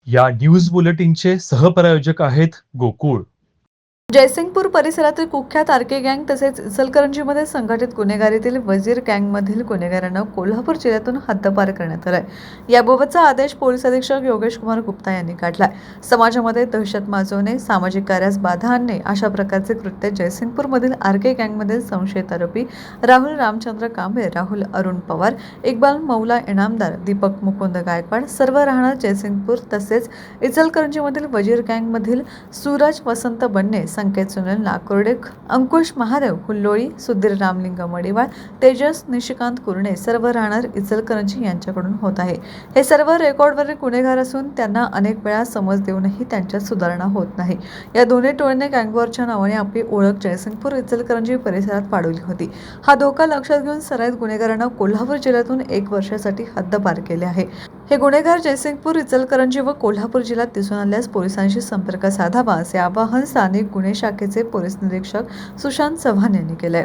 या न्यूज बुलेटिनचे सहप्रायोजक आहेत गोकुळ. जयसिंगपूर परिसरातील कुख्यात आरके गँग तसेच इचलकरंजीमध्ये संघटित गुन्हेगारीतील वजीर गँगमधील गुन्हेगारांना कोल्हापूर जिल्ह्यातून हद्दपार करण्यात आलाय. याबाबतचा आदेश पोलीस अधीक्षक योगेश कुमार गुप्ता यांनी काढलाय. समाजामध्ये दहशत माजवणे, सामाजिक कार्यास बाधा आणणे अशा प्रकारचे कृत्य जयसिंगपूरमधील आरके गँगमधील संशयित आरोपी राहुल रामचंद्र कांबळे, राहुल अरुण पवार, इक्बाल मौला इनामदार, दीपक मुकुंद गायकवाड सर्व राहणार जयसिंगपूर तसेच इचलकरंजीमधील वजीर गँगमधील सूरज वसंत बन्ने, संकेत सुनील नाकोर्डे, अंकुश महादेव हुल्लोळी, सुधीर रामलिंग मडिवाळ, तेजस निशिकांत कुर्णे सर्व राहणार इचलकरंजी यांच्याकडून होत आहे. हे सर्व रेकॉर्डवरील गुन्हेगार असून त्यांना अनेक वेळा समज देऊनही त्यांच्यात सुधारणा होत नाही. या दोन्ही टोळीने गँगवॉरच्या नावाने आपली ओळख जयसिंगपूर इचलकरंजी परिसरात वाढवली होती. हा धोका लक्षात घेऊन सराईत गुन्हेगारांना कोल्हापूर जिल्ह्यातून 1 वर्षासाठी हद्दपार केले आहे. हे गुन्हेगार जयसिंगपूर, इचलकरंजी व कोल्हापूर जिल्ह्यात दिसून आल्यास पोलिसांशी संपर्क साधावा असे आवाहन स्थानिक गुन्हे शाखेचे पोलीस निरीक्षक सुशांत चव्हाण यांनी केले.